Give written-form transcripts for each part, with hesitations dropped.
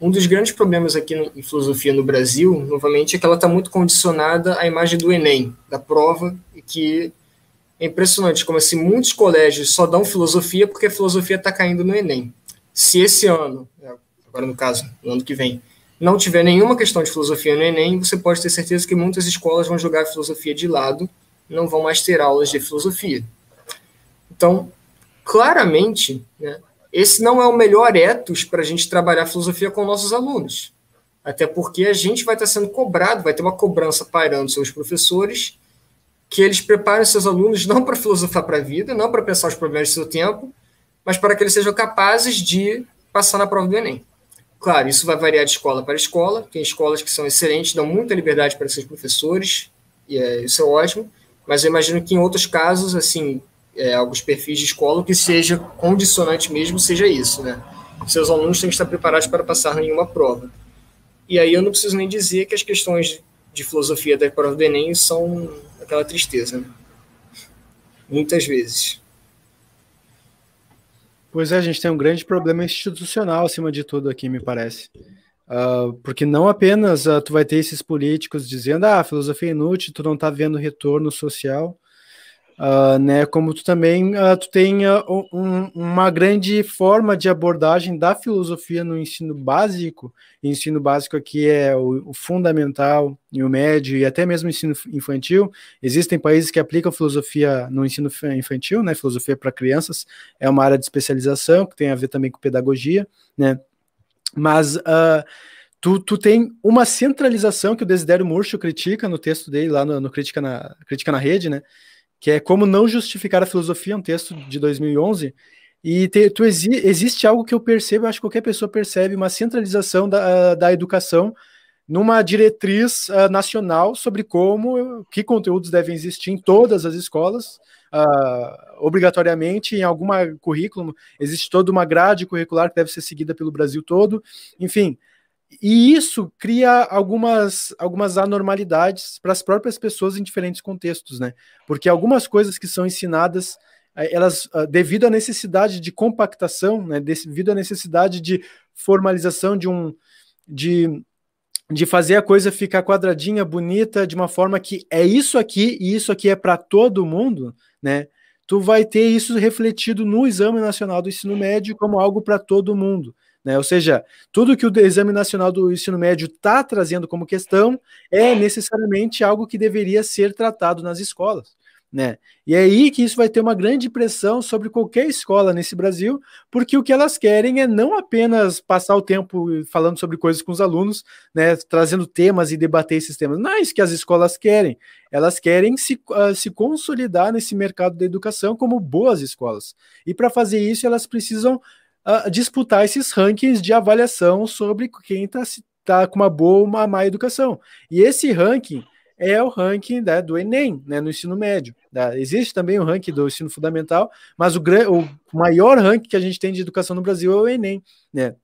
Um dos grandes problemas aqui em filosofia no Brasil, novamente, é que ela está muito condicionada à imagem do Enem, da prova, e que é impressionante como assim, muitos colégios só dão filosofia porque a filosofia está caindo no Enem. Se esse ano, agora no caso, no ano que vem, não tiver nenhuma questão de filosofia no Enem, você pode ter certeza que muitas escolas vão jogar a filosofia de lado, não vão mais ter aulas de filosofia. Então, claramente, né, esse não é o melhor ethos para a gente trabalhar filosofia com nossos alunos. Até porque a gente vai estar sendo cobrado, vai ter uma cobrança pairando sobre os professores, que eles preparem seus alunos não para filosofar para a vida, não para pensar os problemas do seu tempo, mas para que eles sejam capazes de passar na prova do Enem. Claro, isso vai variar de escola para escola, tem escolas que são excelentes, dão muita liberdade para seus professores, e isso é ótimo, mas eu imagino que em outros casos, assim, alguns perfis de escola, o que seja condicionante mesmo seja isso, né? Seus alunos têm que estar preparados para passar em uma prova. E aí eu não preciso nem dizer que as questões de filosofia da prova do Enem são aquela tristeza, né? Muitas vezes. Pois é, a gente tem um grande problema institucional acima de tudo aqui, me parece. Porque não apenas tu vai ter esses políticos dizendo a filosofia é inútil, tu não está vendo retorno social, né, como tu também tu tem uma grande forma de abordagem da filosofia no ensino básico. Ensino básico aqui é o fundamental e o médio e até mesmo o ensino infantil. Existem países que aplicam filosofia no ensino infantil, né, filosofia para crianças, é uma área de especialização que tem a ver também com pedagogia, né, mas tu tem uma centralização que o Desidério Murcho critica no texto dele lá no Crítica na Rede, né, que é Como Não Justificar a Filosofia, um texto de 2011, e existe algo que eu percebo, acho que qualquer pessoa percebe, uma centralização da educação numa diretriz nacional sobre que conteúdos devem existir em todas as escolas, obrigatoriamente, em alguma currículo, existe toda uma grade curricular que deve ser seguida pelo Brasil todo, enfim. E isso cria algumas anormalidades para as próprias pessoas em diferentes contextos, né? Porque algumas coisas que são ensinadas, elas, devido à necessidade de compactação, né? Devido à necessidade de formalização de fazer a coisa ficar quadradinha, bonita, de uma forma que é isso aqui e isso aqui é para todo mundo, né? Tu vai ter isso refletido no Exame Nacional do Ensino Médio como algo para todo mundo. Né? Ou seja, tudo que o Exame Nacional do Ensino Médio está trazendo como questão é necessariamente algo que deveria ser tratado nas escolas. Né? E é aí que isso vai ter uma grande pressão sobre qualquer escola nesse Brasil, porque o que elas querem é não apenas passar o tempo falando sobre coisas com os alunos, né, trazendo temas e debater esses temas. Não é isso que as escolas querem. Elas querem se consolidar nesse mercado da educação como boas escolas. E para fazer isso, elas precisam disputar esses rankings de avaliação sobre quem tá com uma boa ou uma má educação. E esse ranking é o ranking, né, do Enem, né, no ensino médio. Né? Existe também o ranking do ensino fundamental, mas o maior ranking que a gente tem de educação no Brasil é o Enem. Né?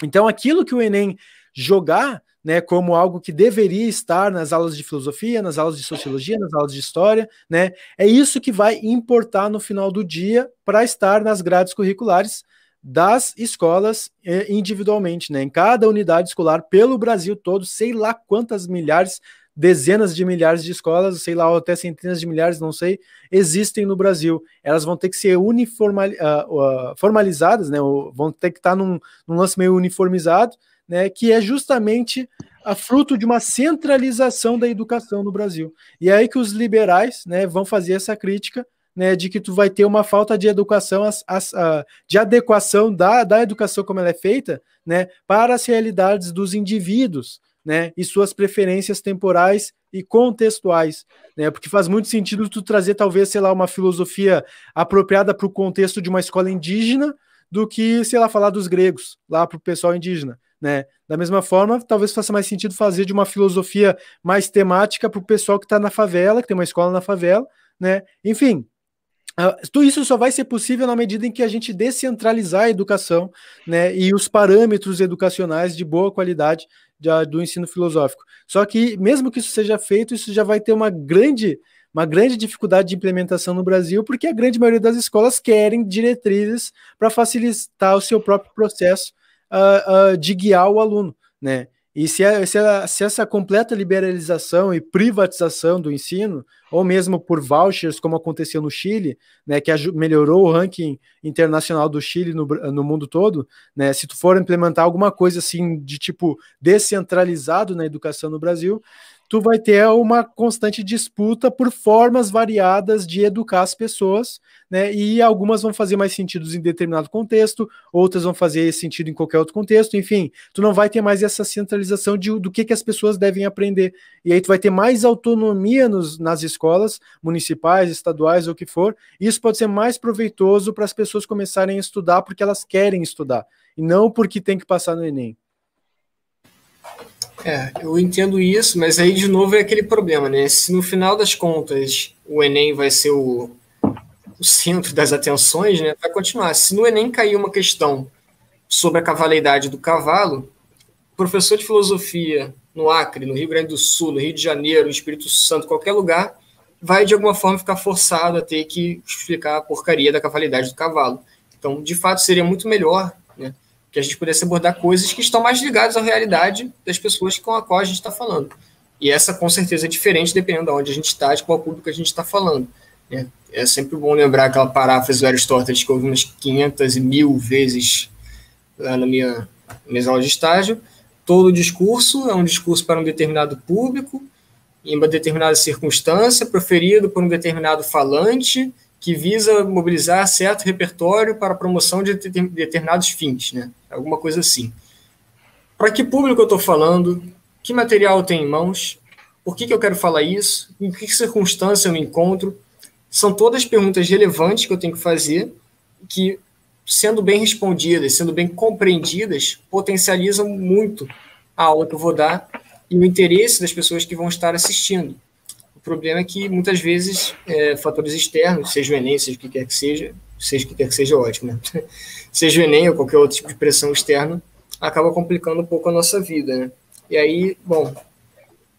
Então, aquilo que o Enem jogar, né, como algo que deveria estar nas aulas de filosofia, nas aulas de sociologia, nas aulas de história, né, é isso que vai importar no final do dia para estar nas grades curriculares das escolas individualmente, né? Em cada unidade escolar pelo Brasil todo, sei lá quantas milhares, dezenas de milhares de escolas, sei lá, até centenas de milhares, não sei, existem no Brasil. Elas vão ter que ser formalizadas, né? Vão ter que estar num lance meio uniformizado, né? Que é justamente a fruto de uma centralização da educação no Brasil. E é aí que os liberais, né, vão fazer essa crítica, né, de que tu vai ter uma falta de educação, de adequação da educação como ela é feita, né, para as realidades dos indivíduos, né, e suas preferências temporais e contextuais, né, porque faz muito sentido tu trazer talvez, sei lá, uma filosofia apropriada para o contexto de uma escola indígena do que, sei lá, falar dos gregos lá para o pessoal indígena, né, da mesma forma, talvez faça mais sentido fazer de uma filosofia mais temática para o pessoal que está na favela, que tem uma escola na favela, né, enfim. Tudo isso só vai ser possível na medida em que a gente descentralizar a educação, né, e os parâmetros educacionais de boa qualidade do ensino filosófico. Só que, mesmo que isso seja feito, isso já vai ter uma grande dificuldade de implementação no Brasil, porque a grande maioria das escolas querem diretrizes para facilitar o seu próprio processo de guiar o aluno, né? E se essa completa liberalização e privatização do ensino, ou mesmo por vouchers, como aconteceu no Chile, né, que melhorou o ranking internacional do Chile no mundo todo, né, se tu for implementar alguma coisa assim de tipo descentralizado na educação no Brasil, tu vai ter uma constante disputa por formas variadas de educar as pessoas, né? E algumas vão fazer mais sentido em determinado contexto, outras vão fazer sentido em qualquer outro contexto, enfim, tu não vai ter mais essa centralização do que as pessoas devem aprender. E aí tu vai ter mais autonomia nas escolas municipais, estaduais, ou o que for, e isso pode ser mais proveitoso para as pessoas começarem a estudar porque elas querem estudar, e não porque tem que passar no Enem. Eu entendo isso, mas aí de novo é aquele problema, né? Se no final das contas o Enem vai ser o centro das atenções, né? Vai continuar. Se no Enem cair uma questão sobre a cavalidade do cavalo, professor de filosofia no Acre, no Rio Grande do Sul, no Rio de Janeiro, no Espírito Santo, qualquer lugar, vai de alguma forma ficar forçado a ter que explicar a porcaria da cavalidade do cavalo. Então, de fato, seria muito melhor, né, que a gente pudesse abordar coisas que estão mais ligadas à realidade das pessoas com a qual a gente está falando. E essa, com certeza, é diferente dependendo de onde a gente está, de qual público a gente está falando. Né? É sempre bom lembrar aquela paráfrase do Aristóteles que eu ouvi umas 500 e 1000 vezes lá nas minhas aulas de estágio. Todo discurso é um discurso para um determinado público, em uma determinada circunstância, proferido por um determinado falante, que visa mobilizar certo repertório para a promoção de determinados fins, né? Alguma coisa assim. Para que público eu estou falando? Que material eu tenho em mãos? Por que eu quero falar isso? Em que circunstância eu me encontro? São todas perguntas relevantes que eu tenho que fazer, que, sendo bem respondidas, sendo bem compreendidas, potencializam muito a aula que eu vou dar e o interesse das pessoas que vão estar assistindo. O problema é que, muitas vezes, fatores externos, seja o Enem, seja o que quer que seja ótimo, né? Seja o Enem ou qualquer outro tipo de pressão externa, acaba complicando um pouco a nossa vida, né? E aí, bom,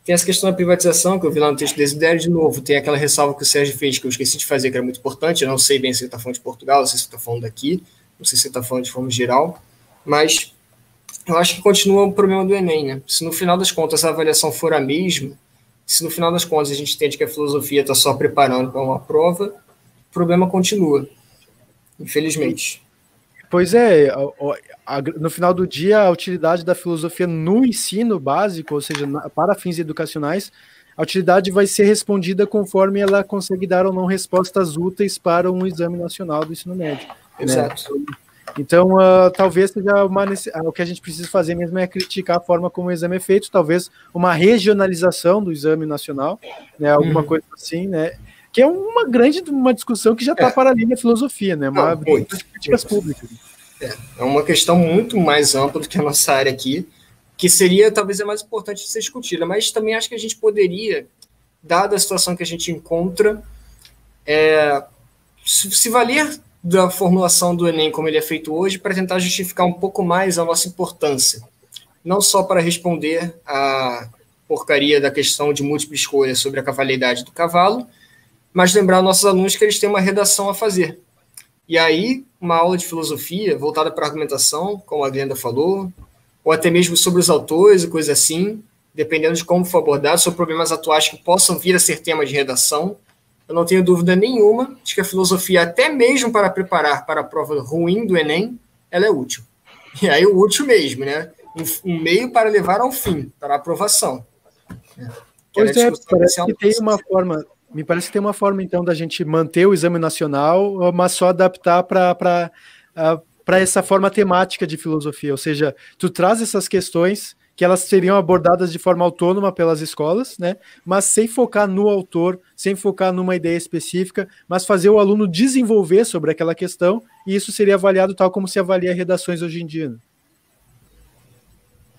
tem essa questão da privatização, que eu vi lá no texto do Desidério, de novo, tem aquela ressalva que o Sérgio fez, que eu esqueci de fazer, que era muito importante, eu não sei bem se ele está falando de Portugal, não sei se ele está falando daqui, não sei se ele está falando de forma geral, mas eu acho que continua o problema do Enem, né? Se no final das contas a avaliação for a mesma, se no final das contas a gente entende que a filosofia está só preparando para uma prova, o problema continua, infelizmente. Pois é, no final do dia, a utilidade da filosofia no ensino básico, ou seja, para fins educacionais, a utilidade vai ser respondida conforme ela consegue dar ou não respostas úteis para um exame nacional do ensino médio. Exato. Né? Então, talvez seja o que a gente precisa fazer mesmo é criticar a forma como o exame é feito, talvez uma regionalização do exame nacional, né, alguma coisa assim, né, que é uma discussão que já está para além da filosofia, né, das políticas públicas. É uma questão muito mais ampla do que a nossa área aqui, que seria talvez a mais importante de ser discutida, mas também acho que a gente poderia, dada a situação que a gente encontra, se valer da formulação do Enem como ele é feito hoje para tentar justificar um pouco mais a nossa importância. Não só para responder a porcaria da questão de múltipla escolha sobre a cavalidade do cavalo, mas lembrar aos nossos alunos que eles têm uma redação a fazer. E aí, uma aula de filosofia voltada para a argumentação, como a Glenda falou, ou até mesmo sobre os autores e coisa assim, dependendo de como for abordado, sobre problemas atuais que possam vir a ser tema de redação, eu não tenho dúvida nenhuma de que a filosofia, até mesmo para preparar para a prova ruim do Enem, ela é útil. E aí o útil mesmo, né? Um meio para levar ao fim, para a aprovação. Pois é, parece que tem uma forma, me parece que tem uma forma, então, da gente manter o exame nacional, mas só adaptar para essa forma temática de filosofia, ou seja, tu traz essas questões que elas seriam abordadas de forma autônoma pelas escolas, né? Mas sem focar no autor, sem focar numa ideia específica, mas fazer o aluno desenvolver sobre aquela questão, e isso seria avaliado tal como se avalia redações hoje em dia. Né?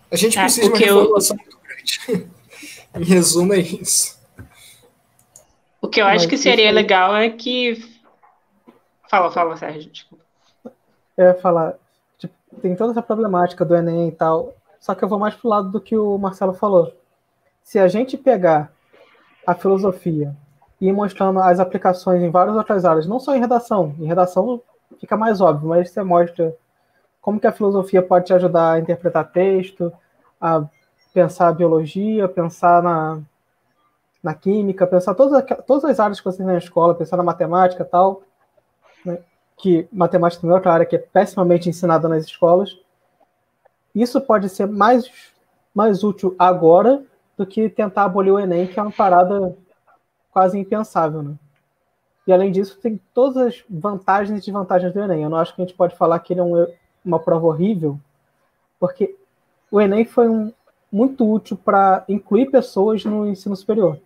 A gente precisa de uma reformulação muito grande. Em resumo, é isso. O que eu acho que seria legal é que... Fala, Sérgio, desculpa. Eu ia falar, tipo, tem toda essa problemática do Enem e tal, só que eu vou mais pro lado do que o Marcelo falou. Se a gente pegar a filosofia e ir mostrando as aplicações em várias outras áreas, não só em redação fica mais óbvio, mas você mostra como que a filosofia pode te ajudar a interpretar texto, a pensar a biologia, pensar na química, pensar todas as áreas que você tem na escola, pensar na matemática e tal, né? Que matemática também é outra área que é pessimamente ensinada nas escolas. Isso pode ser mais útil agora do que tentar abolir o Enem, que é uma parada quase impensável, né? E além disso, tem todas as vantagens e desvantagens do Enem. Eu não acho que a gente pode falar que ele é uma prova horrível, porque o Enem foi muito útil para incluir pessoas no ensino superior.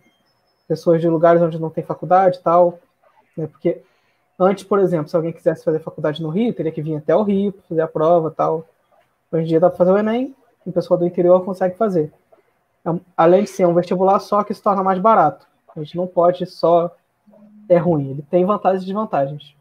Pessoas de lugares onde não tem faculdade e tal, né? Porque antes, por exemplo, se alguém quisesse fazer faculdade no Rio, teria que vir até o Rio para fazer a prova e tal. Hoje em dia dá para fazer o Enem, e o pessoal do interior consegue fazer. Além de ser um vestibular só que se torna mais barato. A gente não pode só... É ruim, ele tem vantagens e desvantagens.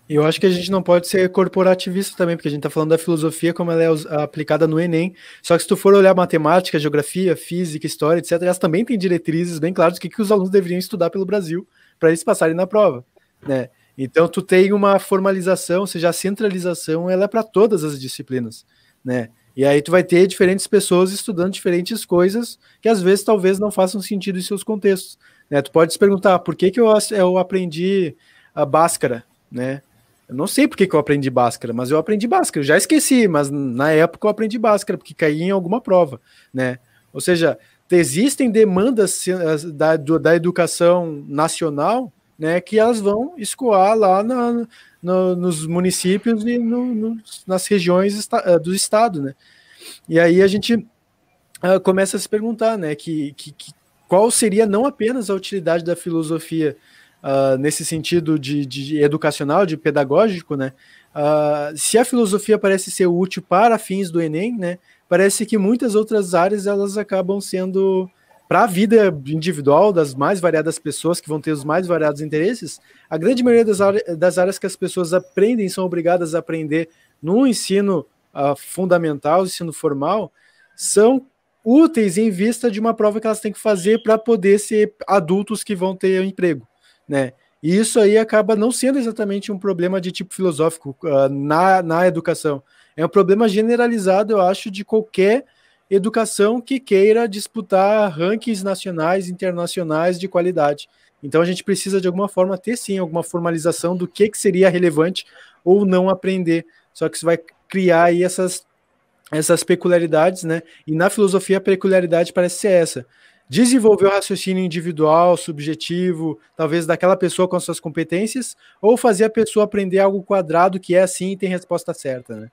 E eu acho que a gente não pode ser corporativista também, porque a gente está falando da filosofia como ela é aplicada no Enem. Só que se tu for olhar matemática, geografia, física, história, etc., elas também têm diretrizes bem claras do que os alunos deveriam estudar pelo Brasil para eles passarem na prova, né? Então tu tem uma formalização, ou seja, a centralização ela é para todas as disciplinas, né? E aí tu vai ter diferentes pessoas estudando diferentes coisas que às vezes talvez não façam sentido em seus contextos, né? Tu pode se perguntar por que eu aprendi a Bhaskara, né? Eu não sei por que eu aprendi Bhaskara, mas eu aprendi Bhaskara. Eu já esqueci, mas na época eu aprendi Bhaskara, porque caía em alguma prova, né? Ou seja, existem demandas da educação nacional, né, que elas vão escoar lá nos municípios e nas regiões do estado, né? E aí a gente começa a se perguntar, né, qual seria não apenas a utilidade da filosofia nesse sentido de educacional, de pedagógico, né? Se a filosofia parece ser útil para fins do Enem, né? Parece que muitas outras áreas elas acabam sendo para a vida individual das mais variadas pessoas que vão ter os mais variados interesses. A grande maioria das áreas que as pessoas aprendem, são obrigadas a aprender no ensino fundamental, ensino formal, são úteis em vista de uma prova que elas têm que fazer para poder ser adultos que vão ter um emprego, né? E isso aí acaba não sendo exatamente um problema de tipo filosófico na educação. É um problema generalizado, eu acho, de qualquer educação que queira disputar rankings nacionais, internacionais de qualidade. Então a gente precisa de alguma forma ter sim alguma formalização do que seria relevante ou não aprender. Só que isso vai criar aí essas peculiaridades, né? E na filosofia a peculiaridade parece ser essa: desenvolver o raciocínio individual, subjetivo, talvez daquela pessoa com as suas competências, ou fazer a pessoa aprender algo quadrado que é assim e tem resposta certa, né?